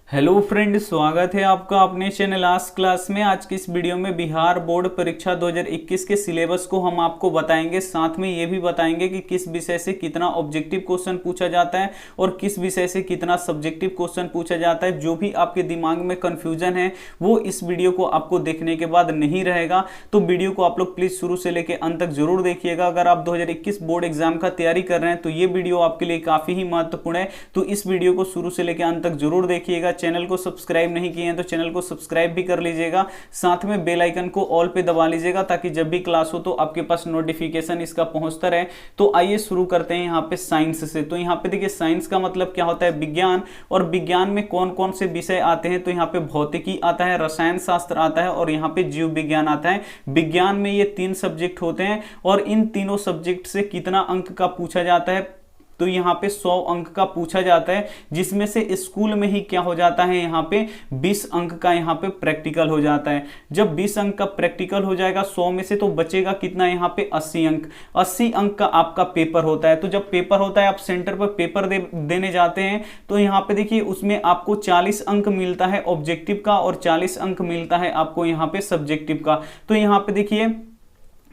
Hello friend, स्वागत है आपका अपने चैनल आज क्लास में। आज की इस वीडियो में बिहार बोर्ड परीक्षा 2021 के सिलेबस को हम आपको बताएंगे। साथ में ये भी बताएंगे कि किस विषय से कितना ऑब्जेक्टिव क्वेश्चन पूछा जाता है और किस विषय से कितना सब्जेक्टिव क्वेश्चन पूछा जाता है। जो भी आपके दिमाग में कंफ्यूजन है वो इस वीडियो को आपको देखने के बाद नहीं रहेगा। तो वीडियो को आप लोग प्लीज शुरू से लेकर अंत तक जरूर देखिएगा। अगर आप 2021 बोर्ड एग्जाम का तैयारी कर रहे हैं तो ये वीडियो आपके लिए काफी ही महत्वपूर्ण है। तो इस वीडियो को शुरू से लेकर अंत तक जरूर देखिएगा। चैनल को सब्सक्राइब नहीं किए हैं तो चैनल को सब्सक्राइब भी कर लीजिएगा। साथ में बेल आइकन को ऑल पे दबा लीजिएगा ताकि जब भी क्लास हो तो आपके पास नोटिफिकेशन इसका पहुंचता रहे। तो आइए शुरू करते हैं यहाँ पे साइंस से। तो यहाँ पे देखिए साइंस का मतलब क्या होता है, विज्ञान। और विज्ञान में कौन कौन से विषय आते हैं तो यहाँ पे भौतिकी आता है, रसायन शास्त्र आता है और यहाँ पे जीव विज्ञान आता है। विज्ञान में ये 3 सब्जेक्ट होते हैं और इन तीनों सब्जेक्ट से कितना अंक का पूछा जाता है तो यहाँ पे 100 अंक का पूछा जाता है, जिसमें से स्कूल में ही क्या हो जाता है, यहाँ पे 20 अंक का यहाँ पे प्रैक्टिकल हो जाता है। जब 20 अंक का प्रैक्टिकल हो जाएगा 100 में से तो बचेगा कितना, यहाँ पे 80 अंक। 80 अंक का आपका पेपर होता है। तो जब पेपर होता है आप सेंटर पर पेपर देने जाते हैं तो यहाँ पे देखिए उसमें आपको 40 अंक मिलता है ऑब्जेक्टिव का और 40 अंक मिलता है आपको यहाँ पे सब्जेक्टिव का। तो यहाँ पे देखिए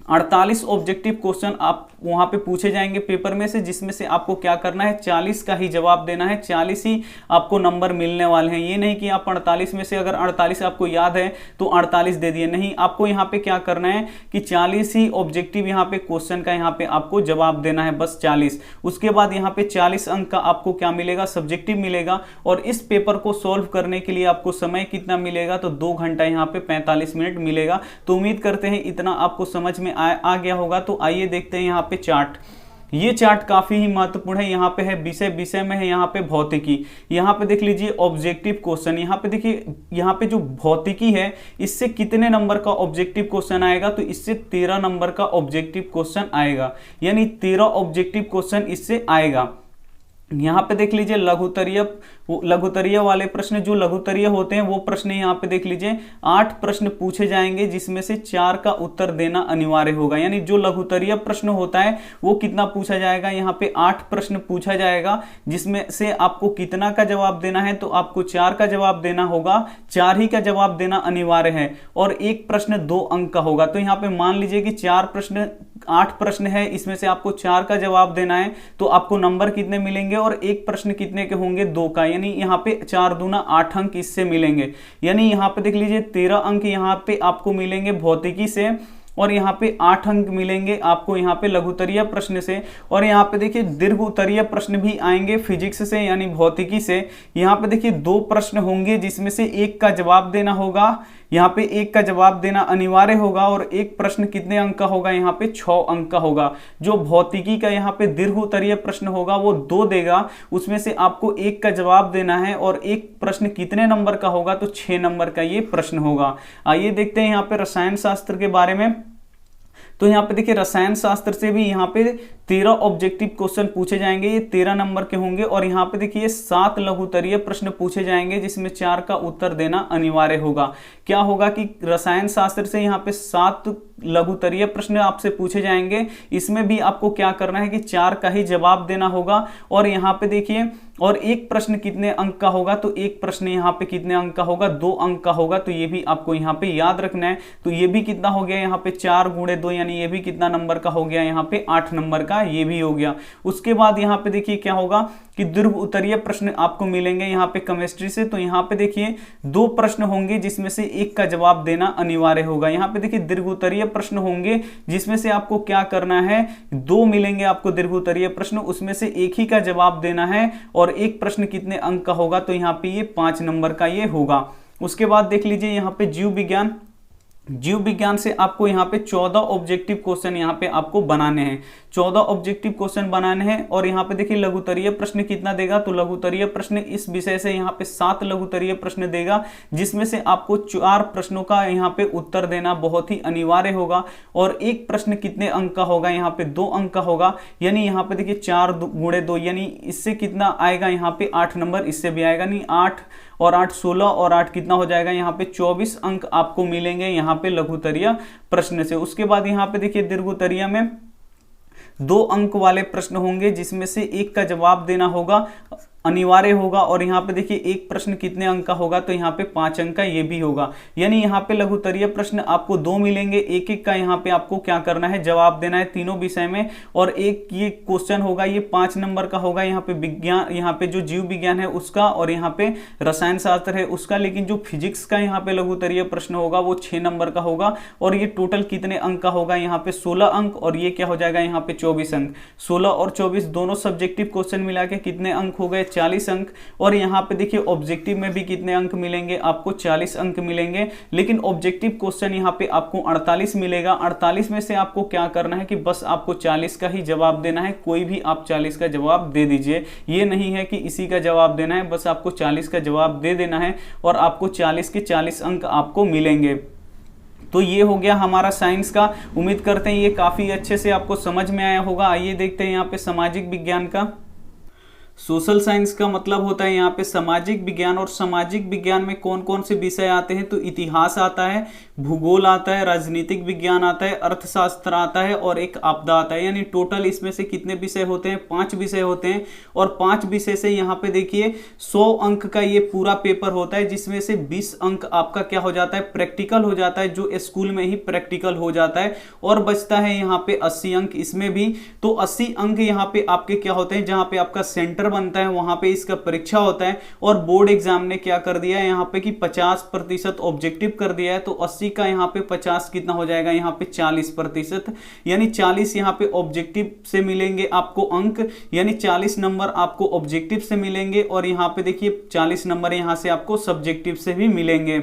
48 ऑब्जेक्टिव क्वेश्चन आप वहां पे पूछे जाएंगे पेपर में से, जिसमें से आपको क्या करना है 40 का ही जवाब देना है। 40 ही आपको नंबर मिलने वाले हैं। ये नहीं कि आप 48 में से अगर 48 आपको याद है तो 48 दे दिए, नहीं। आपको यहाँ पे क्या करना है कि 40 ही ऑब्जेक्टिव यहाँ पे क्वेश्चन का यहाँ पे आपको जवाब देना है, बस 40। उसके बाद यहाँ पे 40 अंक का आपको क्या मिलेगा, सब्जेक्टिव मिलेगा। और इस पेपर को सोल्व करने के लिए आपको समय कितना मिलेगा तो 2 घंटा यहाँ पे 45 मिनट मिलेगा। तो उम्मीद करते हैं इतना आपको समझ में आ गया होगा। तो आइए देखते हैं यहाँ पे चार्ट। ये चार्ट काफी ही महत्वपूर्ण है। यहाँ पे है विषय, विषय में है यहाँ पे भौतिकी। यहाँ पे देख लीजिए ऑब्जेक्टिव क्वेश्चन। यहाँ पे देखिए यहाँ पे जो भौतिकी है इससे कितने नंबर का ऑब्जेक्टिव क्वेश्चन आएगा तो इससे 13 नंबर का ऑब्जेक्टिव क्वेश्चन आएगा, यानी 13 ऑब्जेक्टिव क्वेश्चन इससे आएगा। यहाँ पे देख लीजिए लघुतरीय वाले प्रश्न, जो लघुतरीय होते हैं वो प्रश्न यहाँ पे देख लीजिए 8 प्रश्न पूछे जाएंगे, जिसमें से 4 का उत्तर देना अनिवार्य होगा। यानी जो लघुतरीय प्रश्न होता है वो कितना पूछा जाएगा, यहाँ पे 8 प्रश्न पूछा जाएगा, जिसमें से आपको कितना का जवाब देना है तो आपको 4 का जवाब देना होगा। 4 ही का जवाब देना अनिवार्य है और एक प्रश्न 2 अंक का होगा। तो यहाँ पे मान लीजिए कि 8 प्रश्न है, इसमें से आपको 4 का जवाब देना है तो आपको नंबर कितने मिलेंगे और एक प्रश्न कितने के होंगे, 2 का। यानी यहाँ पे 4 दूना 8 अंक इससे मिलेंगे। यानी यहाँ पे देख लीजिए 13 अंक यहाँ पे आपको मिलेंगे भौतिकी से और यहाँ पे 8 अंक मिलेंगे आपको यहाँ पे लघुतरीय प्रश्न से। और यहाँ पे देखिए दीर्घ उत्तरीय प्रश्न भी आएंगे फिजिक्स से यानी भौतिकी से। यहाँ पे देखिए 2 प्रश्न होंगे, जिसमें से एक का जवाब देना होगा, यहाँ पे एक का जवाब देना अनिवार्य होगा और एक प्रश्न कितने अंक का होगा, यहाँ पे 6 अंक का होगा। जो भौतिकी का यहाँ पे दीर्घ उत्तरीय प्रश्न होगा वो 2 देगा, उसमें से आपको एक का जवाब देना है और एक प्रश्न कितने नंबर का होगा तो 6 नंबर का ये प्रश्न होगा। आइए देखते हैं यहाँ पे रसायन शास्त्र के बारे में। तो यहाँ पे देखिए रसायन शास्त्र से भी यहाँ पे 13 ऑब्जेक्टिव क्वेश्चन पूछे जाएंगे, ये 13 नंबर के होंगे। और यहाँ पे देखिए 7 लघुतरीय प्रश्न पूछे जाएंगे, जिसमें 4 का उत्तर देना अनिवार्य होगा। क्या होगा कि रसायन शास्त्र से यहाँ पे 7 लघुतरीय प्रश्न आपसे पूछे जाएंगे, इसमें भी आपको क्या करना है कि 4 का ही जवाब देना होगा। और यहाँ पे देखिए और एक प्रश्न कितने अंक का होगा तो एक प्रश्न यहाँ पे कितने अंक का होगा, 2 अंक का होगा। तो ये भी आपको यहाँ पे याद रखना है। तो ये भी कितना हो गया, यहाँ पे 4 गुणे 2, यानी ये भी कितना नंबर का हो गया, यहाँ पे 8 नंबर का ये भी हो गया। उसके बाद यहाँ पे देखिए क्या होगा कि दीर्घ उत्तरीय प्रश्न आपको मिलेंगे यहाँ पे केमिस्ट्री से। तो यहाँ पे देखिए 2 प्रश्न होंगे, जिसमें से एक का जवाब देना अनिवार्य होगा। यहाँ पे देखिए दीर्घ उत्तरीय प्रश्न होंगे, जिसमें से आपको क्या करना है, 2 मिलेंगे आपको दीर्घ उत्तरीय प्रश्न, उसमें से एक ही का जवाब देना है और एक प्रश्न कितने अंक का होगा तो यहाँ पे ये 5 नंबर का ये होगा। उसके बाद देख लीजिए यहाँ पे जीव विज्ञान। जीव विज्ञान से आपको यहाँ पे 14 ऑब्जेक्टिव क्वेश्चन यहाँ पे आपको बनाने हैं, 14 ऑब्जेक्टिव क्वेश्चन बनाने हैं। और यहाँ पे देखिए लघुतरीय प्रश्न कितना देगा तो लघुतरीय प्रश्न इस विषय से यहाँ पे 7 लघुतरीय प्रश्न देगा, जिसमें से आपको 4 प्रश्नों का यहाँ पे उत्तर देना बहुत ही अनिवार्य होगा। और एक प्रश्न कितने अंक का होगा, यहाँ पे 2 अंक का होगा। यानी यहाँ पे देखिए 4 गुणे 2, यानी इससे कितना आएगा, यहाँ पे 8 नंबर इससे भी आएगा। नहीं 8 और 8 16 और 8 कितना हो जाएगा, यहाँ पे 24 अंक आपको मिलेंगे यहाँ पे लघुतरीय प्रश्न से। उसके बाद यहाँ पे देखिए दीर्घोत्तरीय में 2 अंक वाले प्रश्न होंगे, जिसमें से एक का जवाब देना होगा अनिवार्य होगा। और यहाँ पे देखिए एक प्रश्न कितने अंक का होगा, तो यहाँ पे 5 अंक का ये भी होगा। यानी यहाँ पे लघुत्तरीय प्रश्न आपको 2 मिलेंगे, एक एक का यहाँ पे आपको क्या करना है, जवाब देना है तीनों विषय में। और एक ये क्वेश्चन होगा, ये 5 नंबर का होगा, यहाँ पे विज्ञान, यहाँ पे जो जीव विज्ञान है उसका, और यहाँ पे रसायन शास्त्र है उसका। लेकिन जो फिजिक्स का यहाँ पे लघुत्तरीय प्रश्न होगा वो 6 नंबर का होगा। और ये टोटल कितने अंक का होगा, यहाँ पे 16 अंक, और ये क्या हो जाएगा यहाँ पे 24 अंक। 16 और 24 दोनों सब्जेक्टिव क्वेश्चन मिला के कितने अंक हो गए, 40 अंक। और यहाँ पे देखिए ऑब्जेक्टिव में भी कितने अंक मिलेंगे आपको, 40 अंक मिलेंगे। लेकिन ऑब्जेक्टिव क्वेश्चन यहाँ पे आपको 48 मिलेगा। 48 में से आपको क्या करना है कि बस आपको 40 का ही जवाब देना है, कोई भी आप 40 का जवाब दे दीजिए। ये नहीं है कि इसी का जवाब देना है, बस आपको 40 का जवाब दे देना है और आपको 40 के 40 अंक आपको मिलेंगे। तो ये हो गया हमारा साइंस का। उम्मीद करते हैं ये काफ़ी अच्छे से आपको समझ में आया होगा। आइए देखते हैं यहाँ पे सामाजिक विज्ञान का। सोशल साइंस का मतलब होता है यहाँ पे सामाजिक विज्ञान। और सामाजिक विज्ञान में कौन कौन से विषय आते हैं, तो इतिहास आता है, भूगोल आता है, राजनीतिक विज्ञान आता है, अर्थशास्त्र आता है और एक आपदा आता है। यानी टोटल इसमें से कितने विषय होते हैं, 5 विषय होते हैं। और 5 विषय से यहाँ पे देखिए 100 अंक का ये पूरा पेपर होता है, जिसमें से 20 अंक आपका क्या हो जाता है, प्रैक्टिकल हो जाता है, जो स्कूल में ही प्रैक्टिकल हो जाता है। और बचता है यहाँ पे 80 अंक इसमें भी। तो 80 अंक यहाँ पे आपके क्या होते हैं, जहाँ पे आपका सेंटर बनता है वहां पे इसका परीक्षा होता है। और बोर्ड एग्जाम ने क्या कर दिया है यहाँ पे कि 50% ऑब्जेक्टिव कर दिया है। तो 80 का यहाँ पे 50 कितना हो जाएगा, यहाँ पे 40%। यानी 40 यहाँ पे ऑब्जेक्टिव से मिलेंगे आपको अंक, यानी 40 नंबर आपको ऑब्जेक्टिव से मिलेंगे। और यहाँ पे देखिए 40 नंबर यहाँ से आपको सब्जेक्टिव से भी मिलेंगे।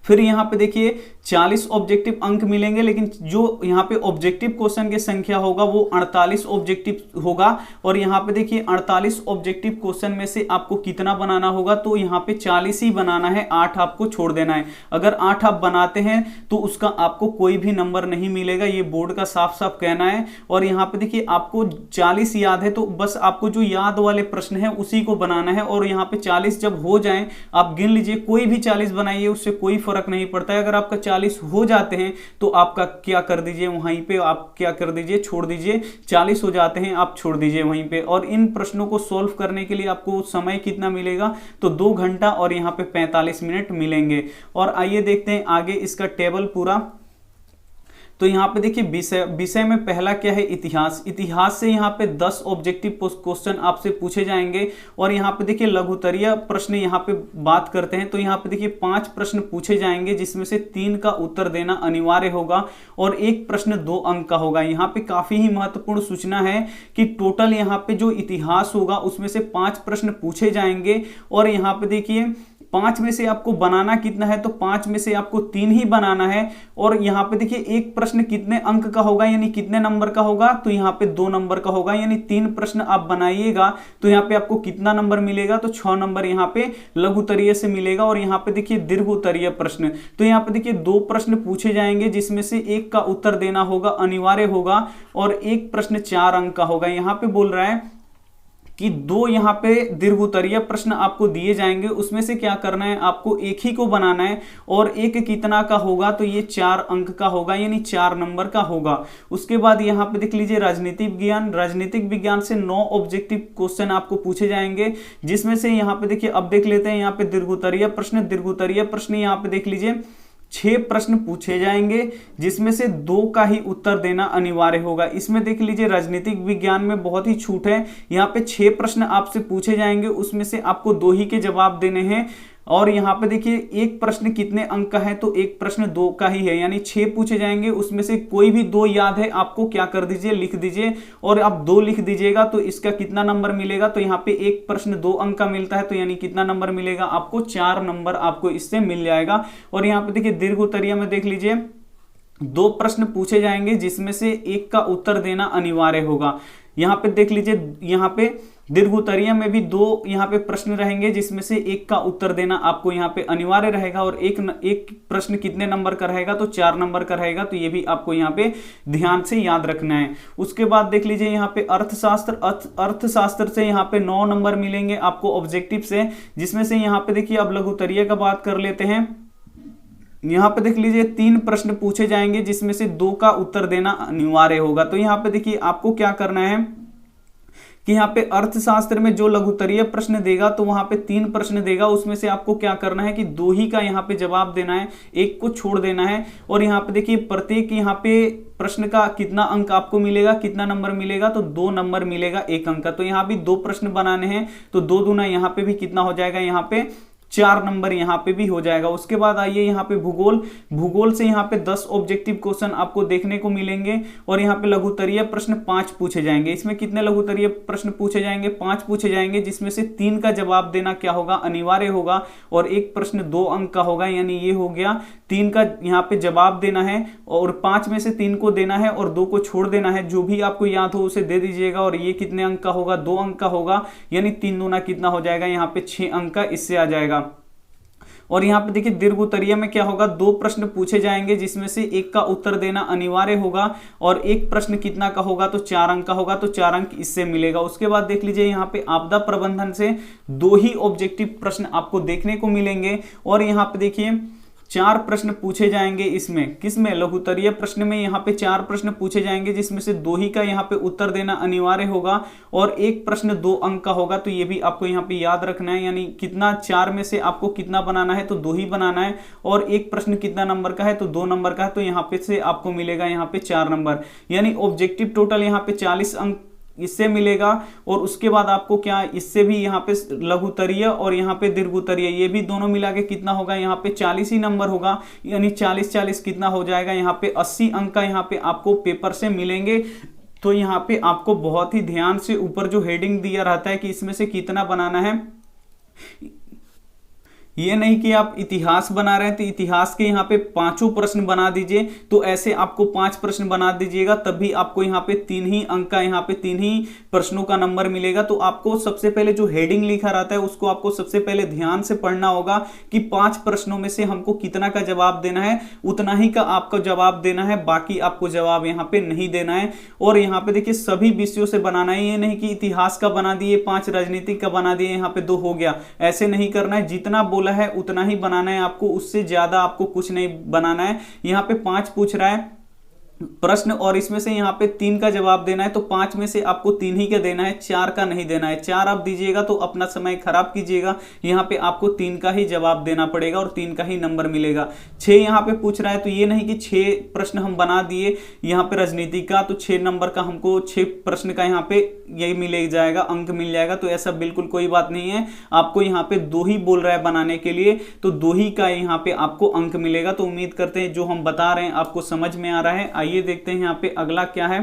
फिर यहाँ पे देखिए 40 ऑब्जेक्टिव अंक मिलेंगे, लेकिन जो यहाँ पे ऑब्जेक्टिव क्वेश्चन की संख्या होगा वो 48 ऑब्जेक्टिव होगा। और यहाँ पे देखिए 48 ऑब्जेक्टिव क्वेश्चन में से आपको कितना बनाना होगा, तो यहाँ पे 40 ही बनाना है, 8 आपको छोड़ देना है। अगर 8 आप बनाते हैं तो उसका आपको कोई भी नंबर नहीं मिलेगा, ये बोर्ड का साफ साफ कहना है। और यहाँ पे देखिए आपको 40 याद है, तो बस आपको जो याद वाले प्रश्न है उसी को बनाना है। और यहाँ पे 40 जब हो जाए, आप गिन लीजिए, कोई भी 40 बनाइए, उससे कोई फर्क नहीं पड़ता है। अगर आपका 40 हो जाते हैं तो आपका क्या कर दीजिए, वहीं पे आप क्या कर दीजिए, छोड़ दीजिए। 40 हो जाते हैं आप छोड़ दीजिए वहीं पे। और इन प्रश्नों को सॉल्व करने के लिए आपको समय कितना मिलेगा, तो 2 घंटा और यहाँ पे 45 मिनट मिलेंगे। और आइए देखते हैं आगे इसका टेबल पूरा। तो यहाँ पे देखिए विषय में पहला क्या है, इतिहास। इतिहास से यहाँ पे 10 ऑब्जेक्टिव क्वेश्चन आपसे पूछे जाएंगे। और यहाँ पे देखिए लघुत्तरीय प्रश्न यहाँ पे बात करते हैं, तो यहाँ पे देखिए 5 प्रश्न पूछे जाएंगे, जिसमें से 3 का उत्तर देना अनिवार्य होगा। और एक प्रश्न 2 अंक का होगा। यहाँ पे काफी ही महत्वपूर्ण सूचना है कि टोटल यहाँ पे जो इतिहास होगा उसमें से 5 प्रश्न पूछे जाएंगे। और यहाँ पे देखिए 5 में से आपको बनाना कितना है, तो 5 में से आपको 3 ही बनाना है। और यहाँ पे देखिए एक प्रश्न कितने अंक का होगा, यानी कितने नंबर का होगा, तो यहाँ पे 2 नंबर का होगा। यानी 3 प्रश्न आप बनाइएगा तो यहाँ पे आपको कितना नंबर मिलेगा, तो 6 नंबर यहाँ पे लघुत्तरीय से मिलेगा। और यहाँ पे देखिए दीर्घोत्तरीय प्रश्न, तो यहाँ पे देखिए 2 प्रश्न पूछे जाएंगे, जिसमें से एक का उत्तर देना होगा, अनिवार्य होगा। और एक प्रश्न 4 अंक का होगा। यहाँ पे बोल रहा है कि 2 यहाँ पे दीर्घोत्तरीय प्रश्न आपको दिए जाएंगे, उसमें से क्या करना है, आपको एक ही को बनाना है। और एक कितना का होगा, तो ये 4 अंक का होगा, यानी 4 नंबर का होगा। उसके बाद यहाँ पे देख लीजिए राजनीतिक विज्ञान। राजनीतिक विज्ञान से 9 ऑब्जेक्टिव क्वेश्चन आपको पूछे जाएंगे, जिसमें से यहाँ पे देखिए, अब देख लेते हैं यहाँ पे दीर्घोत्तरीय प्रश्न। दीर्घोत्तरीय प्रश्न यहाँ पे देख लीजिए 6 प्रश्न पूछे जाएंगे, जिसमें से 2 का ही उत्तर देना अनिवार्य होगा। इसमें देख लीजिए राजनीतिक विज्ञान में बहुत ही छूट है, यहाँ पे 6 प्रश्न आपसे पूछे जाएंगे, उसमें से आपको 2 ही के जवाब देने हैं। और यहाँ पे देखिए एक प्रश्न कितने अंक का है, तो एक प्रश्न 2 का ही है, यानी 6 पूछे जाएंगे, उसमें से कोई भी 2 याद है आपको, क्या कर दीजिए, लिख दीजिए। और आप 2 लिख दीजिएगा तो इसका कितना नंबर मिलेगा, तो यहाँ पे एक प्रश्न 2 अंक का मिलता है, तो यानी कितना नंबर मिलेगा आपको, 4 नंबर आपको इससे मिल जाएगा। और यहाँ पे देखिए दीर्घोत्तरीय में देख लीजिए 2 प्रश्न पूछे जाएंगे, जिसमें से एक का उत्तर देना अनिवार्य होगा। यहाँ पे देख लीजिए, यहाँ पे दीर्घोत्तरीय में भी 2 यहाँ पे प्रश्न रहेंगे, जिसमें से एक का उत्तर देना आपको यहाँ पे अनिवार्य रहेगा। और एक प्रश्न कितने नंबर का रहेगा, तो 4 नंबर का रहेगा। तो ये भी आपको यहाँ पे ध्यान से याद रखना है। उसके बाद देख लीजिए यहाँ पे अर्थशास्त्र। अर्थशास्त्र से यहाँ पे 9 नंबर मिलेंगे आपको ऑब्जेक्टिव से, जिसमें से यहाँ पे देखिए अब लघुत्तरीय का बात कर लेते हैं। यहाँ पे देख लीजिए 3 प्रश्न पूछे जाएंगे, जिसमें से 2 का उत्तर देना अनिवार्य होगा। तो यहाँ पे देखिए आपको क्या करना है कि यहाँ पे अर्थशास्त्र में जो लघुत्तरीय प्रश्न देगा तो वहां पे 3 प्रश्न देगा, उसमें से आपको क्या करना है कि 2 ही का यहाँ पे जवाब देना है, एक को छोड़ देना है। और यहाँ पे देखिए प्रत्येक यहाँ पे प्रश्न का कितना अंक आपको मिलेगा, कितना नंबर मिलेगा, तो 2 नंबर मिलेगा 1 अंक का। तो यहाँ भी 2 प्रश्न बनाने हैं, तो 2 दूना यहाँ पे भी कितना हो जाएगा, यहाँ पे 4 नंबर यहाँ पे भी हो जाएगा। उसके बाद आइए यहाँ पे भूगोल से यहाँ पे 10 ऑब्जेक्टिव क्वेश्चन आपको देखने को मिलेंगे और यहाँ पे लघुत्तरीय प्रश्न 5 पूछे जाएंगे। इसमें कितने लघुत्तरीय प्रश्न पूछे जाएंगे, 5 पूछे जाएंगे, जिसमें से 3 का जवाब देना क्या होगा, अनिवार्य होगा और एक प्रश्न 2 अंक का होगा, यानी ये हो गया 3 का यहाँ पे जवाब देना है और 5 में से 3 को देना है और 2 को छोड़ देना है। जो भी आपको याद हो उसे दे दीजिएगा और ये कितने अंक का होगा, 2 अंक का होगा, यानी 3 दूना कितना हो जाएगा, यहाँ पे 6 अंक का इससे आ जाएगा। और यहाँ पे देखिए दीर्घोत्तरीय में क्या होगा, 2 प्रश्न पूछे जाएंगे, जिसमें से एक का उत्तर देना अनिवार्य होगा और एक प्रश्न कितना का होगा, तो 4 अंक का होगा, तो 4 अंक इससे मिलेगा। उसके बाद देख लीजिए यहाँ पे आपदा प्रबंधन से 2 ही ऑब्जेक्टिव प्रश्न आपको देखने को मिलेंगे और यहाँ पे देखिए 4 प्रश्न पूछे जाएंगे। इसमें किसमें, लघुत्तरीय प्रश्न में यहाँ पे 4 प्रश्न पूछे जाएंगे, जिसमें से 2 ही का यहाँ पे उत्तर देना अनिवार्य होगा और एक प्रश्न 2 अंक का होगा। तो ये भी आपको यहाँ पे याद रखना है, यानी कितना 4 में से आपको कितना बनाना है, तो 2 ही बनाना है और एक प्रश्न कितना नंबर का है, तो 2 नंबर का है, तो यहाँ पे से आपको मिलेगा यहाँ पे 4 नंबर, यानी ऑब्जेक्टिव टोटल यहाँ पे 40 अंक इससे मिलेगा। और उसके बाद आपको क्या, इससे भी यहाँ पे लघुत्तरीय और यहाँ पे दीर्घोत्तरीय ये भी दोनों मिला के कितना होगा, यहाँ पे 40 ही नंबर होगा, यानी 40 कितना हो जाएगा, यहाँ पे 80 अंक का यहाँ पे आपको पेपर से मिलेंगे। तो यहाँ पे आपको बहुत ही ध्यान से ऊपर जो हेडिंग दिया रहता है कि इसमें से कितना बनाना है, ये नहीं कि आप इतिहास बना रहे हैं तो इतिहास के यहाँ पे 5 प्रश्न बना दीजिए, तो ऐसे आपको 5 प्रश्न बना दीजिएगा, तब भी आपको यहाँ पे 3 ही अंक का, यहाँ पे 3 ही प्रश्नों का नंबर मिलेगा। तो आपको सबसे पहले जो हेडिंग लिखा रहता है उसको आपको सबसे पहले ध्यान से पढ़ना होगा कि 5 प्रश्नों में से हमको कितना का जवाब देना है, उतना ही का आपको जवाब देना है, बाकी आपको जवाब यहाँ पे नहीं देना है। और यहाँ पे देखिए सभी विषयों से बनाना है, ये नहीं कि इतिहास का बना दिए 5, राजनीतिक का बना दिए यहाँ पे 2 हो गया, ऐसे नहीं करना है। जितना बोला है उतना ही बनाना है आपको, उससे ज्यादा आपको कुछ नहीं बनाना है। यहाँ पे 5 पूछ रहा है प्रश्न और इसमें से यहाँ पे 3 का जवाब देना है, तो 5 में से आपको 3 ही का देना है, 4 का नहीं देना है। 4 आप दीजिएगा तो अपना समय खराब कीजिएगा, यहाँ पे आपको 3 का ही जवाब देना पड़ेगा और 3 का ही नंबर मिलेगा। 6 यहाँ पे पूछ रहा है, तो ये नहीं कि 6 प्रश्न हम बना दिए यहाँ पे राजनीति का, तो 6 नंबर का हमको 6 प्रश्न का यहाँ पे यही मिल जाएगा, अंक मिल जाएगा, तो ऐसा बिल्कुल कोई बात नहीं है। आपको यहाँ पे 2 ही बोल रहा है बनाने के लिए, तो 2 ही का यहाँ पे आपको अंक मिलेगा। तो उम्मीद करते हैं जो हम बता रहे हैं आपको समझ में आ रहा है। आइए देखते हैं यहाँ पे अगला क्या है।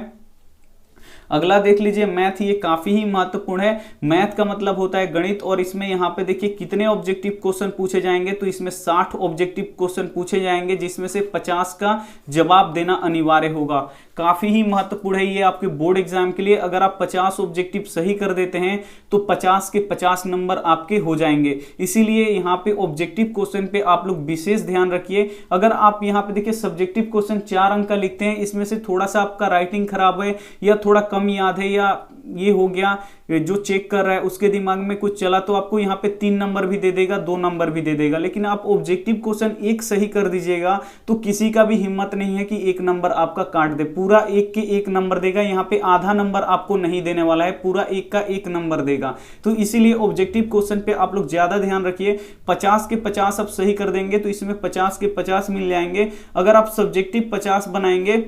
अगला देख लीजिए मैथ, ये काफी ही महत्वपूर्ण है। मैथ का मतलब होता है गणित और इसमें यहाँ पे देखिए कितने ऑब्जेक्टिव क्वेश्चन पूछे जाएंगे, तो इसमें 60 ऑब्जेक्टिव क्वेश्चन पूछे जाएंगे, जिसमें से 50 का जवाब देना अनिवार्य होगा। काफी ही महत्वपूर्ण है ये आपके बोर्ड एग्जाम के लिए। अगर आप 50 ऑब्जेक्टिव सही कर देते हैं तो 50 के 50 नंबर आपके हो जाएंगे। इसीलिए यहाँ पे ऑब्जेक्टिव क्वेश्चन पे आप लोग विशेष ध्यान रखिए। अगर आप यहाँ पे देखिए सब्जेक्टिव क्वेश्चन 4 अंक का लिखते हैं, इसमें से थोड़ा सा आपका राइटिंग खराब है या थोड़ा कम याद है या ये हो गया, जो चेक कर रहा है उसके दिमाग में कुछ चला, तो आपको यहाँ पे 3 नंबर भी दे देगा, 2 नंबर भी दे देगा। लेकिन आप ऑब्जेक्टिव क्वेश्चन 1 सही कर दीजिएगा तो किसी का भी हिम्मत नहीं है कि 1 नंबर आपका काट दे। पूरा 1 के 1 नंबर देगा, यहाँ पे आधा नंबर आपको नहीं देने वाला है, पूरा 1 का 1 नंबर देगा। तो इसीलिए ऑब्जेक्टिव क्वेश्चन पे आप लोग ज्यादा ध्यान रखिए। 50 के 50 आप सही कर देंगे तो इसमें 50 के 50 मिल जाएंगे। अगर आप सब्जेक्टिव 50 बनाएंगे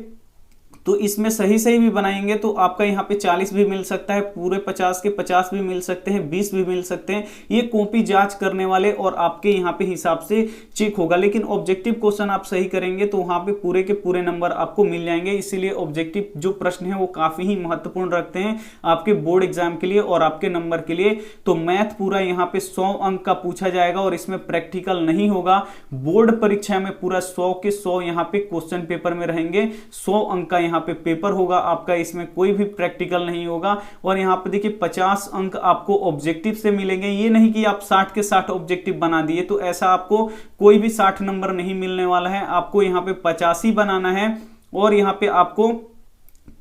तो इसमें सही भी बनाएंगे तो आपका यहाँ पे 40 भी मिल सकता है, पूरे 50 के 50 भी मिल सकते हैं, 20 भी मिल सकते हैं। ये कॉपी जांच करने वाले और आपके यहाँ पे हिसाब से चेक होगा। लेकिन ऑब्जेक्टिव क्वेश्चन आप सही करेंगे तो वहाँ पे पूरे के पूरे नंबर आपको मिल जाएंगे। इसीलिए ऑब्जेक्टिव जो प्रश्न है वो काफी ही महत्वपूर्ण रखते हैं आपके बोर्ड एग्जाम के लिए और आपके नंबर के लिए। तो मैथ पूरा यहाँ पे 100 अंक का पूछा जाएगा और इसमें प्रैक्टिकल नहीं होगा। बोर्ड परीक्षा में पूरा 100 के 100 यहाँ पे क्वेश्चन पेपर में रहेंगे, 100 अंक का यहाँ पे पेपर होगा आपका, इसमें कोई भी प्रैक्टिकल नहीं होगा। और यहाँ पे देखिए 50 अंक आपको ऑब्जेक्टिव से मिलेंगे। ये नहीं कि आप 60 के 60 ऑब्जेक्टिव बना दिए, तो ऐसा आपको कोई भी 60 नंबर नहीं मिलने वाला है। आपको यहाँ पे 85 बनाना है और यहाँ पे आपको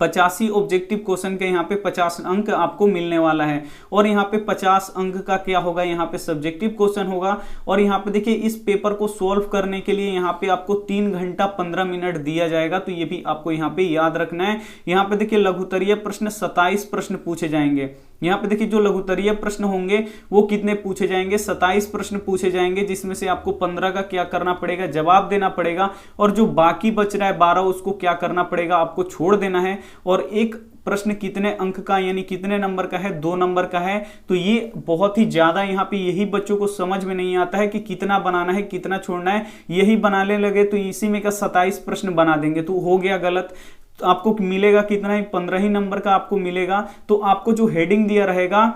85 ऑब्जेक्टिव क्वेश्चन के यहाँ पे 50 अंक आपको मिलने वाला है। और यहाँ पे 50 अंक का क्या होगा, यहाँ पे सब्जेक्टिव क्वेश्चन होगा। और यहाँ पे देखिए इस पेपर को सॉल्व करने के लिए यहाँ पे आपको 3 घंटा 15 मिनट दिया जाएगा, तो ये भी आपको यहाँ पे याद रखना है। यहाँ पे देखिए लघुत्तरीय प्रश्न 27 प्रश्न पूछे जाएंगे। यहाँ पे देखिए जो लघुत्तरीय प्रश्न होंगे वो कितने पूछे जाएंगे, 27 प्रश्न पूछे जाएंगे, जिसमें से आपको 15 का क्या करना पड़ेगा, जवाब देना पड़ेगा, और जो बाकी बच रहा है 12 उसको क्या करना पड़ेगा, आपको छोड़ देना है। और एक प्रश्न कितने अंक का यानी कितने नंबर का है, 2 नंबर का है। तो ये बहुत ही ज्यादा यहाँ पे यही बच्चों को समझ में नहीं आता है कि कितना बनाना है कितना छोड़ना है, यही बनाने लगे तो इसी में का 27 प्रश्न बना देंगे तो हो गया गलत। तो आपको मिलेगा कितना ही, 15 ही नंबर का आपको मिलेगा। तो आपको जो हेडिंग दिया रहेगा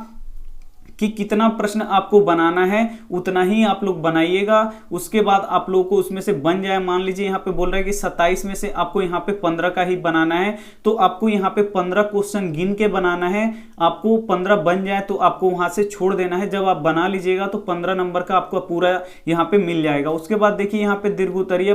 कि कितना प्रश्न आपको बनाना है उतना ही आप लोग बनाइएगा। उसके बाद आप लोगों को उसमें से बन जाए, मान लीजिए यहाँ पे बोल रहा है कि 27 में से आपको यहाँ पे 15 का ही बनाना है, तो आपको यहाँ पे 15 क्वेश्चन गिन के बनाना है। आपको 15 बन जाए तो आपको वहां से छोड़ देना है। जब आप बना लीजिएगा तो 15 नंबर का आपको पूरा यहाँ पे मिल जाएगा। उसके बाद देखिए यहाँ पे दीर्घोत्तरीय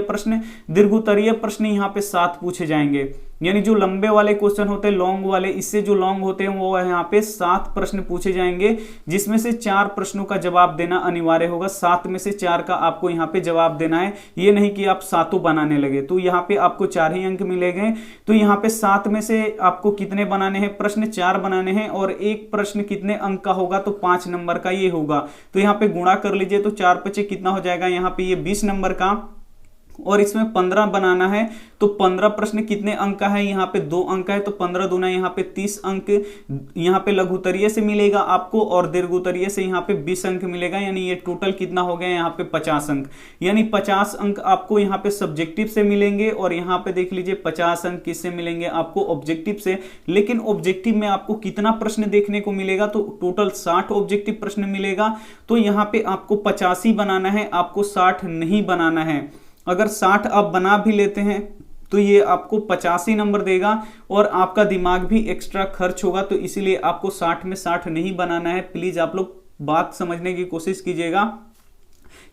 प्रश्न यहाँ पे 7 पूछे जाएंगे, यानी जो लंबे वाले क्वेश्चन होते हैं लॉन्ग वाले, इससे जो लॉन्ग होते हैं वो यहाँ पे 7 प्रश्न पूछे जाएंगे, जिसमें से 4 प्रश्नों का जवाब देना अनिवार्य होगा। 7 में से 4 का आपको यहाँ पे जवाब देना है, ये नहीं कि आप 7 बनाने लगे तो यहाँ पे आपको 4 ही अंक मिलेंगे। तो यहाँ पे 7 में से आपको कितने बनाने हैं, प्रश्न 4 बनाने हैं, और एक प्रश्न कितने अंक का होगा, तो 5 नंबर का ये होगा। तो यहाँ पे गुणा कर लीजिए तो 4 5 कितना हो जाएगा, यहाँ पे ये 20 नंबर का, और इसमें 15 बनाना है। तो 15 प्रश्न कितने अंक का है, यहाँ पे 2 अंक है, तो 15 दूना यहाँ पे 30 अंक यहाँ पे लघुत्तरीय से मिलेगा आपको, और दीर्घोत्तरीय से यहाँ पे 20 अंक मिलेगा, यानी ये टोटल कितना हो गया यहाँ पे 50 अंक। यानी 50 अंक आपको यहाँ पे सब्जेक्टिव से मिलेंगे, और यहाँ पे देख लीजिए 50 अंक किससे मिलेंगे, आपको ऑब्जेक्टिव से। लेकिन ऑब्जेक्टिव में आपको कितना प्रश्न देखने को मिलेगा, तो टोटल 60 ऑब्जेक्टिव प्रश्न मिलेगा। तो यहाँ पे आपको 85 बनाना है, आपको 60 नहीं बनाना है। अगर 60 आप बना भी लेते हैं तो ये आपको 85 नंबर देगा, और आपका दिमाग भी एक्स्ट्रा खर्च होगा। तो इसीलिए आपको 60 में 60 नहीं बनाना है। प्लीज आप लोग बात समझने की कोशिश कीजिएगा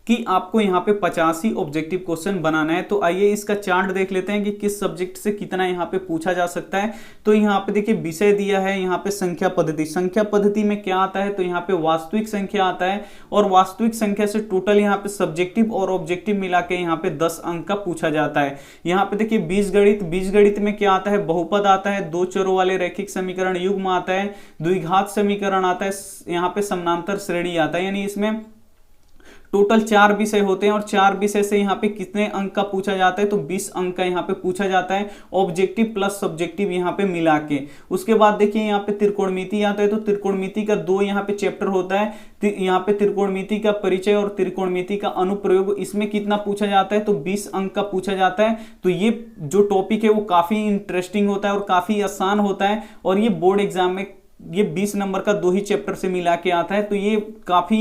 कि आपको यहाँ पे 85 ऑब्जेक्टिव क्वेश्चन बनाना है। तो आइए इसका चार्ट देख लेते हैं कि किस सब्जेक्ट से कितना यहाँ पे पूछा जा सकता है। तो यहाँ पे देखिए विषय दिया है, यहाँ पे संख्या पद्धति में क्या आता है, तो यहाँ पे वास्तविक संख्या आता है, और वास्तविक संख्या से टोटल यहाँ पे सब्जेक्टिव और ऑब्जेक्टिव मिला के यहाँ पे 10 अंक का पूछा जाता है। यहाँ पे देखिए बीजगणित में क्या आता है, बहुपद आता है, 2 चरों वाले रैखिक समीकरण, युग्म आता है, द्विघात समीकरण आता है, यहाँ पे समानांतर श्रेणी आता है। यानी इसमें टोटल 4 विषय होते हैं, और 4 विषय से यहाँ पे कितने अंक का पूछा जाता है, तो 20 अंक का यहाँ पे पूछा जाता है, ऑब्जेक्टिव प्लस सब्जेक्टिव यहाँ पे मिला के। उसके बाद देखिए यहाँ पे त्रिकोणमिति आता है, तो त्रिकोणमिति का 2 यहाँ पे चैप्टर होता है। यहाँ पे त्रिकोणमिति का परिचय और त्रिकोणमिति का अनुप्रयोग, इसमें कितना पूछा जाता है, तो 20 अंक का पूछा जाता है। तो ये जो टॉपिक है वो काफी इंटरेस्टिंग होता है और काफी आसान होता है, और ये बोर्ड एग्जाम में ये 20 नंबर का 2 ही चैप्टर से मिला के आता है। तो ये काफी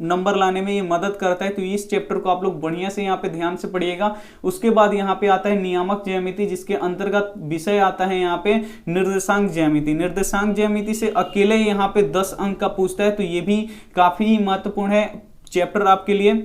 नंबर लाने में ये मदद करता है। तो इस चैप्टर को आप लोग बढ़िया से यहाँ पे ध्यान से पढ़िएगा। उसके बाद यहाँ पे आता है नियामक ज्यामिति, जिसके अंतर्गत विषय आता है यहाँ पे निर्देशांक ज्यामिति। निर्देशांक ज्यामिति से अकेले यहाँ पे 10 अंक का पूछता है, तो ये भी काफी महत्वपूर्ण है चैप्टर आपके लिए।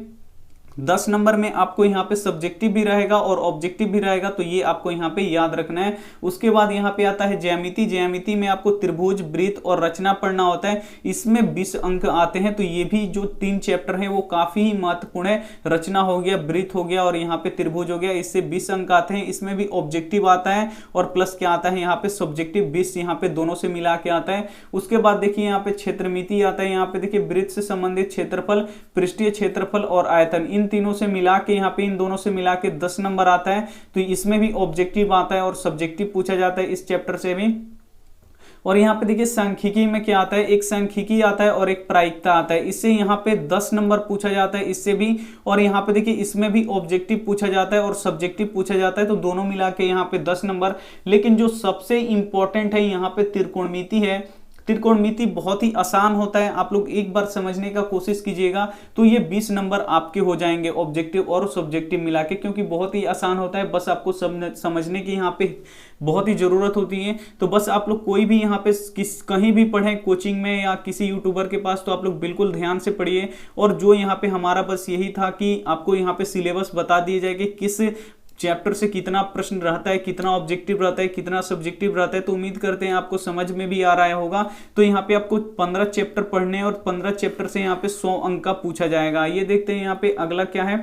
10 नंबर में आपको यहाँ पे सब्जेक्टिव भी रहेगा और ऑब्जेक्टिव भी रहेगा, तो ये आपको यहाँ पे याद रखना है। उसके बाद यहाँ पे आता है ज्यामिति। ज्यामिति में आपको त्रिभुज, वृत्त और रचना पढ़ना होता है, इसमें 20 अंक आते हैं। तो ये भी जो 3 चैप्टर हैं वो काफी महत्वपूर्ण है। रचना हो गया, वृत्त हो गया और यहाँ पे त्रिभुज हो गया, इससे 20 अंक आते हैं। इसमें भी ऑब्जेक्टिव आता है और प्लस क्या आता है यहाँ पे सब्जेक्टिव 20 यहाँ पे दोनों से मिला के आता है। उसके बाद देखिए यहाँ पे क्षेत्रमिति आता है। यहाँ पे देखिए वृत्त से संबंधित क्षेत्रफल, पृष्ठीय क्षेत्रफल और आयतन, इन तीनों से मिला के यहाँ पे इन दोनों से मिला के 10 नंबर आता है। तो इसमें भी ऑब्जेक्टिव आता है और सब्जेक्टिव पूछा जाता है इस चैप्टर से भी। और यहाँ पे देखिए सांख्यिकी में क्या आता है, एक सांख्यिकी आता है और एक प्रायिकता आता है, इससे यहाँ पे 10 नंबर पूछा जाता है इससे भी। और यहाँ पे देखिए इसमें भी ऑब्जेक्टिव पूछा जाता है और सब्जेक्टिव पूछा जाता है, तो दोनों मिला के यहाँ पे 10 नंबर। लेकिन जो सबसे इंपॉर्टेंट है यहाँ पे त्रिकोणमिति है। त्रिकोणमिति बहुत ही आसान होता है, आप लोग एक बार समझने का कोशिश कीजिएगा तो ये 20 नंबर आपके हो जाएंगे ऑब्जेक्टिव और सब्जेक्टिव मिला के, क्योंकि बहुत ही आसान होता है। बस आपको समझने की यहाँ पे बहुत ही जरूरत होती है। तो बस आप लोग कोई भी यहाँ पे कहीं भी पढ़ें, कोचिंग में या किसी यूट्यूबर के पास, तो आप लोग बिल्कुल ध्यान से पढ़िए। और जो यहाँ पे हमारा बस यही था कि आपको यहाँ पे सिलेबस बता दिए जाए कि किस चैप्टर से कितना प्रश्न रहता है, कितना ऑब्जेक्टिव रहता है, कितना सब्जेक्टिव रहता है। तो उम्मीद करते हैं आपको समझ में भी आ रहा होगा। तो यहाँ पे आपको 15 चैप्टर पढ़ने हैं और 15 चैप्टर से यहाँ पे 100 अंक का पूछा जाएगा। ये देखते हैं यहाँ पे अगला क्या है।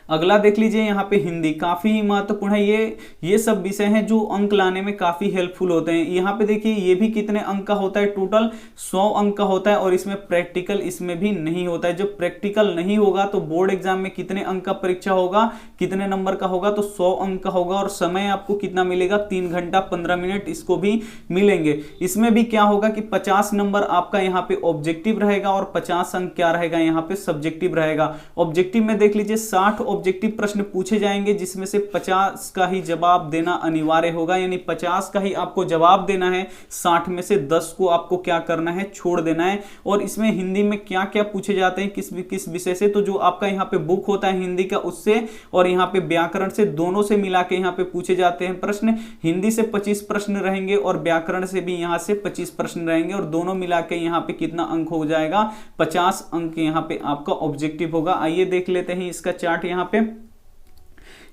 अगला देख लीजिए यहाँ पे हिंदी, काफी ही महत्वपूर्ण है। ये सब विषय हैं जो अंक लाने में काफी हेल्पफुल होते हैं। यहाँ पे देखिए ये भी कितने अंक का होता है, टोटल 100 अंक का होता है और इसमें प्रैक्टिकल इसमें भी नहीं होता है। जब प्रैक्टिकल नहीं होगा तो बोर्ड एग्जाम में कितने अंक का परीक्षा होगा, कितने नंबर का होगा, तो 100 अंक का होगा और समय आपको कितना मिलेगा, 3 घंटा 15 मिनट इसको भी मिलेंगे। इसमें भी क्या होगा कि 50 नंबर आपका यहाँ पे ऑब्जेक्टिव रहेगा और 50 अंक क्या रहेगा, यहाँ पे सब्जेक्टिव रहेगा। ऑब्जेक्टिव में देख लीजिए 60 ऑब्जेक्टिव प्रश्न पूछे जाएंगे जिसमें से 50 का ही जवाब देना अनिवार्य होगा, यानी 50 का ही आपको जवाब देना है, 60 में से 10 को आपको क्या करना है, छोड़ देना है। और इसमें हिंदी में क्या क्या पूछे जाते हैं, किस विषय से, तो जो आपका यहाँ पे बुक होता है हिंदी का उससे और यहाँ पे व्याकरण से, दोनों से मिला के यहाँ पे पूछे जाते हैं प्रश्न। हिंदी से 25 प्रश्न रहेंगे और व्याकरण से भी यहाँ से 25 प्रश्न रहेंगे और दोनों मिला के यहाँ पे कितना अंक हो जाएगा, 50 अंक यहाँ पे आपका ऑब्जेक्टिव होगा। आइए देख लेते हैं इसका चार्ट।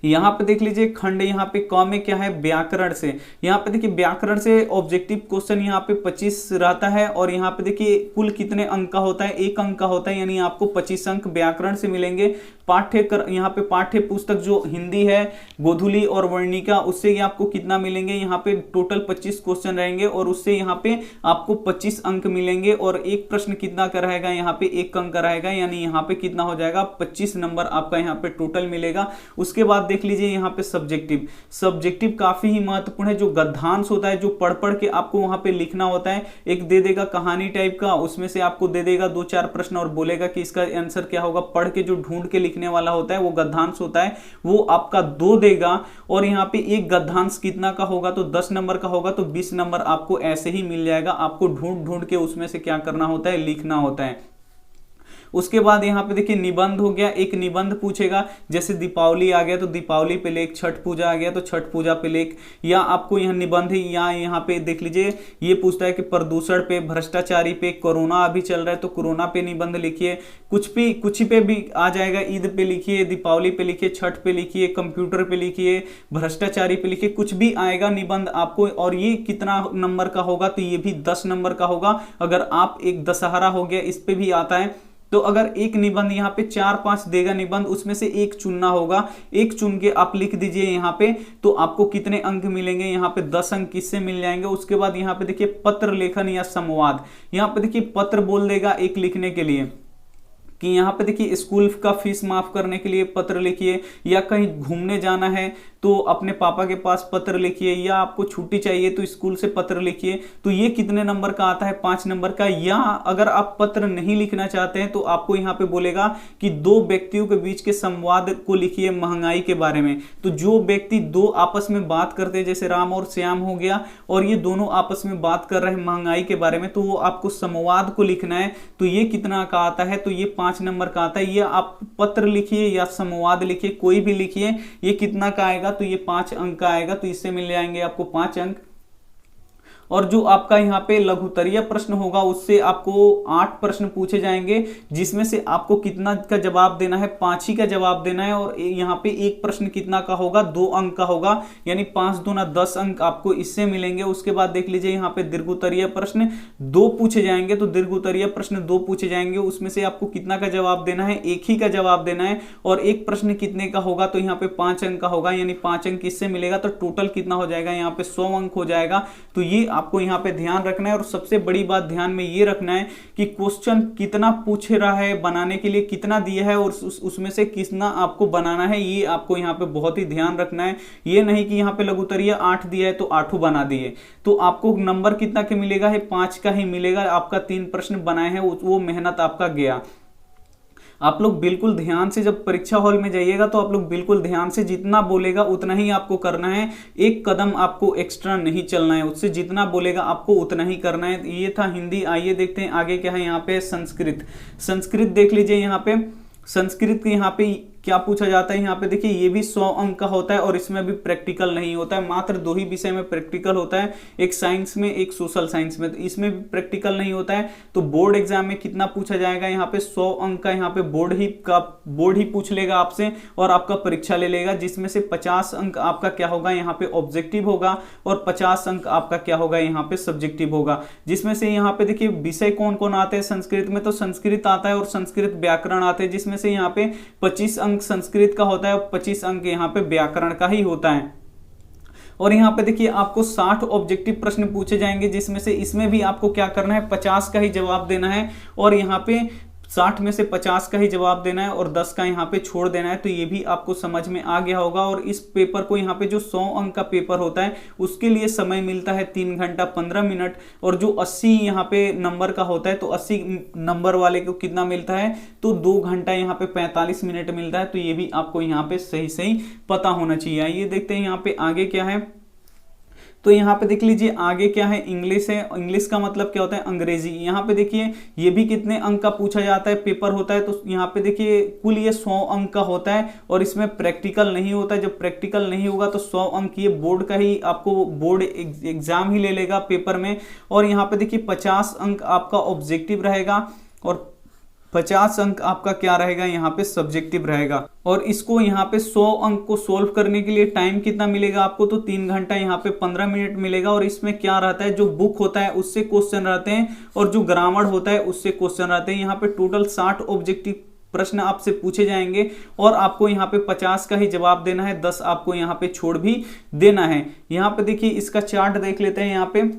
यहाँ पे देख लीजिए खंड यहाँ पे क में क्या है, व्याकरण से। यहाँ पे देखिए व्याकरण से ऑब्जेक्टिव क्वेश्चन यहाँ पे 25 रहता है और यहाँ पे देखिए कुल कितने अंक का होता है, 1 अंक का होता है, यानी आपको 25 अंक व्याकरण से मिलेंगे। यहाँ पे पाठ्य पुस्तक जो हिंदी है, गोधुली और वर्णिका, उससे ये आपको कितना मिलेंगे, यहाँ पे टोटल 25 क्वेश्चन रहेंगे और उससे यहाँ पे आपको 25 अंक मिलेंगे और एक प्रश्न कितना का रहेगा, यहाँ पे 1 अंक का रहेगा, यानी यहाँ पे कितना हो जाएगा, 25 नंबर आपका यहाँ पे टोटल मिलेगा। उसके बाद देख लीजिए यहाँ पे सब्जेक्टिव काफी ही महत्वपूर्ण है। जो गद्यांश होता है, जो पढ़ पढ़ के आपको वहां पे लिखना होता है, एक दे देगा कहानी टाइप का, उसमें से आपको दे देगा 2-4 प्रश्न और बोलेगा कि इसका आंसर क्या होगा। पढ़ के जो ढूंढ के लिखने वाला होता है वो गद्यांश होता है, वो आपका 2 देगा और यहाँ पे एक गद्यांश कितना का होगा, तो 10 नंबर का होगा, तो 20 नंबर आपको ऐसे ही मिल जाएगा। आपको ढूंढ ढूंढ के उसमें से क्या करना होता है, लिखना होता है। उसके बाद यहाँ पे देखिए निबंध हो गया, एक निबंध पूछेगा, जैसे दीपावली आ गया तो दीपावली पे लेख, छठ पूजा आ गया तो छठ पूजा पे लेख, या आपको यहाँ निबंध या यहाँ पे देख लीजिए ये पूछता है कि प्रदूषण पे, भ्रष्टाचारी पे, कोरोना अभी चल रहा है तो कोरोना पे निबंध लिखिए। कुछ पे भी आ जाएगा, ईद पे लिखिए, दीपावली पे लिखिए, छठ पे लिखिए, कंप्यूटर पे लिखिए, भ्रष्टाचारी पे लिखिए, कुछ भी आएगा निबंध आपको। और ये कितना नंबर का होगा, तो ये भी 10 नंबर का होगा। अगर आप एक दशहरा हो गया, इस पे भी आता है, तो अगर एक निबंध यहाँ पे 4-5 देगा निबंध, उसमें से एक चुनना होगा, एक चुन के आप लिख दीजिए यहाँ पे, तो आपको कितने अंक मिलेंगे, यहाँ पे 10 अंक किससे मिल जाएंगे। उसके बाद यहाँ पे देखिए पत्र लेखन या संवाद, यहाँ पे देखिए पत्र बोल देगा एक लिखने के लिए कि यहाँ पे देखिए स्कूल का फीस माफ करने के लिए पत्र लिखिए, या कहीं घूमने जाना है तो अपने पापा के पास पत्र लिखिए, या आपको छुट्टी चाहिए तो स्कूल से पत्र लिखिए। तो ये कितने नंबर का आता है, 5 नंबर का। या अगर आप पत्र नहीं लिखना चाहते हैं तो आपको यहाँ पे बोलेगा कि 2 व्यक्तियों के बीच के संवाद को लिखिए महंगाई के बारे में। तो जो व्यक्ति 2 आपस में बात करते हैं, जैसे राम और श्याम हो गया, और ये दोनों आपस में बात कर रहे हैं महंगाई के बारे में, तो वो आपको संवाद को लिखना है। तो ये कितना का आता है, तो ये 5 नंबर का आता है। ये आप पत्र लिखिए या संवाद लिखिए, कोई भी लिखिए, ये कितना का आएगा, तो ये 5 अंक का आएगा। तो इससे मिल जाएंगे आपको 5 अंक। और जो आपका यहाँ पे लघुत्तरीय प्रश्न होगा उससे आपको 8 प्रश्न पूछे जाएंगे, जिसमें से आपको कितना का जवाब देना है, 5 ही का जवाब देना है। और यहाँ पे एक प्रश्न कितना का होगा, 2 अंक का होगा, यानी 5 दूना 10 अंक आपको इससे मिलेंगे। उसके बाद देख लीजिए यहाँ पे दीर्घोत्तरीय प्रश्न 2 पूछे जाएंगे, तो दीर्घोत्तरीय प्रश्न 2 पूछे जाएंगे, उसमें से आपको कितना का जवाब देना है, 1 ही का जवाब देना है। और एक प्रश्न कितने का होगा, तो यहाँ पे 5 अंक का होगा, यानी 5 अंक इससे मिलेगा, तो टोटल कितना हो जाएगा, यहाँ पे 100 अंक हो जाएगा। तो ये आपको यहाँ पे ध्यान रखना है। और सबसे बड़ी बात ध्यान में ये रखना है कि क्वेश्चन कितना पूछ रहा है, बनाने के लिए कितना दिया है और उसमें से कितना आपको बनाना है, ये आपको यहाँ पे बहुत ही ध्यान रखना है। ये नहीं कि यहाँ पे लघुत्तरीय 8 दिया है तो 8 बना दिए, तो आपको नंबर कितना के मिलेगा है, 5 का ही मिलेगा। आपका 3 प्रश्न बनाए हैं, वो मेहनत आपका गया। आप लोग बिल्कुल ध्यान से जब परीक्षा हॉल में जाइएगा तो आप लोग बिल्कुल ध्यान से, जितना बोलेगा उतना ही आपको करना है, एक कदम आपको एक्स्ट्रा नहीं चलना है, उससे जितना बोलेगा आपको उतना ही करना है। ये था हिंदी। आइए देखते हैं आगे क्या है। यहाँ पे संस्कृत देख लीजिए। यहाँ पे संस्कृत के यहाँ पे क्या पूछा जाता है, यहाँ पे देखिए ये भी 100 अंक का होता है और इसमें भी प्रैक्टिकल नहीं होता है। मात्र 2 ही विषय में प्रैक्टिकल होता है, एक साइंस में, एक सोशल साइंस में, तो इसमें भी प्रैक्टिकल नहीं होता है। तो बोर्ड एग्जाम में कितना पूछा जाएगा, यहाँ पे 100 अंक का यहाँ पे बोर्ड ही पूछ लेगा आपसे और आपका परीक्षा ले लेगा, जिसमें से 50 अंक आपका क्या होगा, यहाँ पे ऑब्जेक्टिव होगा और 50 अंक आपका क्या होगा, यहाँ पे सब्जेक्टिव होगा। जिसमें से यहाँ पे देखिए विषय कौन कौन आते हैं संस्कृत में, तो संस्कृत आता है और संस्कृत व्याकरण आते हैं, जिसमें से यहाँ पे 25 अंक अंक संस्कृत का होता है और 25 अंक यहाँ पे व्याकरण का ही होता है। और यहाँ पे देखिए आपको 60 ऑब्जेक्टिव प्रश्न पूछे जाएंगे, जिसमें से इसमें भी आपको क्या करना है, 50 का ही जवाब देना है और यहाँ पे 60 में से 50 का ही जवाब देना है और 10 का यहाँ पे छोड़ देना है। तो ये भी आपको समझ में आ गया होगा। और इस पेपर को यहाँ पे जो 100 अंक का पेपर होता है उसके लिए समय मिलता है 3 घंटा 15 मिनट, और जो 80 यहाँ पे नंबर का होता है तो 80 नंबर वाले को कितना मिलता है, तो 2 घंटा यहाँ पे 45 मिनट मिलता है। तो ये भी आपको यहाँ पे सही सही पता होना चाहिए। आइए देखते हैं यहाँ पे आगे क्या है। तो यहाँ पे देख लीजिए आगे क्या है, इंग्लिश है। इंग्लिश का मतलब क्या होता है, अंग्रेजी। यहाँ पे देखिए ये भी कितने अंक का पूछा जाता है, पेपर होता है। तो यहाँ पे देखिए कुल ये 100 अंक का होता है और इसमें प्रैक्टिकल नहीं होता है। जब प्रैक्टिकल नहीं होगा तो 100 अंक ये बोर्ड का ही, आपको बोर्ड एग्जाम ही ले लेगा पेपर में। और यहाँ पे देखिए 50 अंक आपका ऑब्जेक्टिव रहेगा और 50 अंक आपका क्या रहेगा, यहाँ पे सब्जेक्टिव रहेगा। और इसको यहाँ पे 100 अंक को सोल्व करने के लिए टाइम कितना मिलेगा आपको, तो 3 घंटा यहाँ पे 15 मिनट मिलेगा। और इसमें क्या रहता है, जो बुक होता है उससे क्वेश्चन रहते हैं और जो ग्रामर होता है उससे क्वेश्चन रहते हैं। यहाँ पे टोटल 60 ऑब्जेक्टिव प्रश्न आपसे पूछे जाएंगे और आपको यहाँ पे 50 का ही जवाब देना है, 10 आपको यहाँ पे छोड़ भी देना है। यहाँ पे देखिए इसका चार्ट देख लेते हैं। यहाँ पे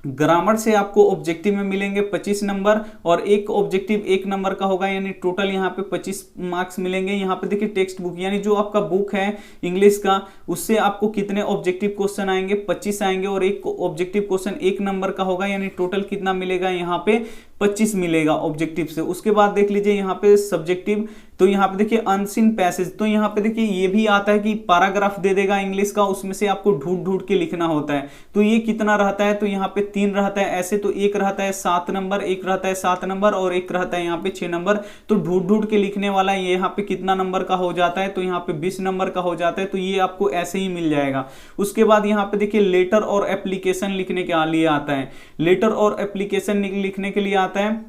ग्रामर से आपको ऑब्जेक्टिव में मिलेंगे 25 नंबर और एक ऑब्जेक्टिव 1 नंबर का होगा, यानी टोटल यहाँ पे 25 मार्क्स मिलेंगे। यहाँ पे देखिए टेक्स्ट बुक यानी जो आपका बुक है इंग्लिश का, उससे आपको कितने ऑब्जेक्टिव क्वेश्चन आएंगे, 25 आएंगे और एक ऑब्जेक्टिव क्वेश्चन 1 नंबर का होगा, यानी टोटल कितना मिलेगा, यहाँ पे 25 मिलेगा ऑब्जेक्टिव से। उसके बाद देख लीजिए यहाँ पे सब्जेक्टिव, तो यहाँ पे देखिए अनसीन पैसेज, तो यहाँ पे देखिए ये भी आता है कि पैराग्राफ दे देगा इंग्लिश का, उसमें से आपको ढूंढ ढूंढ के लिखना होता है। तो ये कितना रहता है, तो यहाँ पे 3 रहता है ऐसे, तो एक रहता है 7 नंबर, एक रहता है 7 नंबर और एक रहता है यहाँ पे 6 नंबर। तो ढूंढ ढूंढ के लिखने वाला ये यहाँ पे कितना नंबर का हो जाता है, तो यहाँ पे 20 नंबर का हो जाता है। तो ये आपको ऐसे ही मिल जाएगा। उसके बाद यहाँ पे देखिए लेटर और एप्लीकेशन लिखने के लिए आता है, लेटर और एप्लीकेशन लिखने के लिए आता है।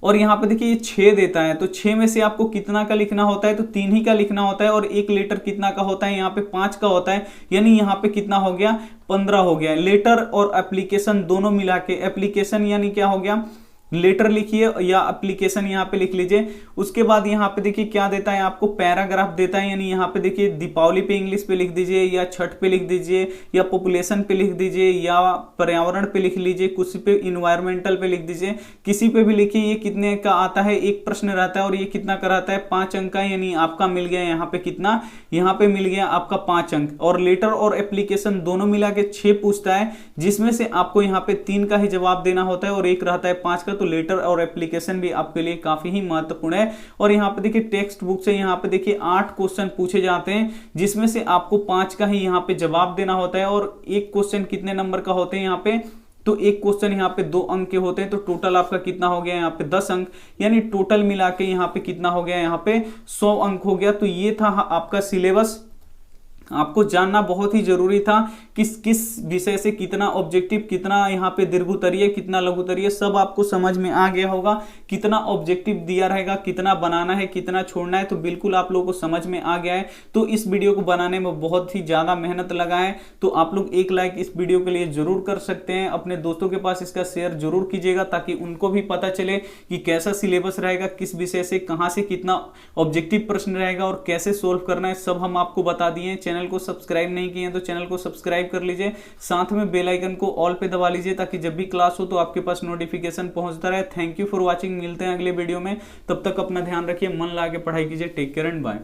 और यहाँ पे देखिए ये 6 देता है, तो 6 में से आपको कितना का लिखना होता है, तो 3 ही का लिखना होता है। और एक लेटर कितना का होता है, यहाँ पे 5 का होता है, यानी यहाँ पे कितना हो गया, 15 हो गया। लेटर और एप्लीकेशन दोनों मिला के, एप्लीकेशन यानी क्या हो गया, लेटर लिखिए या एप्लीकेशन यहाँ पे लिख लीजिए। उसके बाद यहाँ पे देखिए क्या देता है आपको, पैराग्राफ देता है, यानी यहाँ पे देखिए दीपावली पे इंग्लिश पे लिख दीजिए या छठ पे लिख दीजिए या पॉपुलेशन पे लिख दीजिए या पर्यावरण पे लिख लीजिए, कुछ पे इन्वायरमेंटल पे लिख दीजिए, किसी पे भी लिखिए। ये कितने का आता है, एक प्रश्न रहता है और ये कितना का रहता है, 5 अंक का, यानी आपका मिल गया यहाँ पे कितना, यहाँ पे मिल गया आपका 5 अंक। और लेटर और एप्लीकेशन दोनों मिला के 6 पूछता है, जिसमें से आपको यहाँ पे 3 का ही जवाब देना होता है और एक रहता है 5 का। तो लेटर और एप्लीकेशन भी आपके लिए काफी ही महत्वपूर्ण है। और यहाँ पे देखिए टेक्स्ट बुक से यहाँ पे देखिए 8 क्वेश्चन पूछे जाते हैं, जिसमें से आपको 5 का ही यहाँ पे जवाब देना होता है। और एक क्वेश्चन कितने नंबर का होते हैं यहाँ पे, तो एक क्वेश्चन यहाँ पे 2 अंक के होते हैं। तो टोटल आपका कितना हो गया यहाँ पे 10 अंक, यानी टोटल मिला के यहाँ पे कितना हो गया, यहाँ पे 100 अंक हो गया। तो ये था आपका सिलेबस। आपको जानना बहुत ही जरूरी था किस किस विषय से कितना ऑब्जेक्टिव, कितना यहाँ पे दीर्घोत्तरीय, कितना लघुत्तरीय, सब आपको समझ में आ गया होगा। कितना ऑब्जेक्टिव दिया रहेगा, कितना बनाना है, कितना छोड़ना है, तो बिल्कुल आप लोगों को समझ में आ गया है। तो इस वीडियो को बनाने में बहुत ही ज्यादा मेहनत लगा है, तो आप लोग एक लाइक इस वीडियो के लिए जरूर कर सकते हैं। अपने दोस्तों के पास इसका शेयर जरूर कीजिएगा, ताकि उनको भी पता चले कि कैसा सिलेबस रहेगा, किस विषय से कहाँ से कितना ऑब्जेक्टिव प्रश्न रहेगा और कैसे सोल्व करना है, सब हम आपको बता दिए। चैनल को सब्सक्राइब नहीं किए तो चैनल को सब्सक्राइब कर लीजिए, साथ में बेल आइकन को ऑल पे दबा लीजिए, ताकि जब भी क्लास हो तो आपके पास नोटिफिकेशन पहुंचता रहे। थैंक यू फॉर वॉचिंग, मिलते हैं अगले वीडियो में। तब तक अपना ध्यान रखिए, मन लगा के पढ़ाई कीजिए। Take care and bye.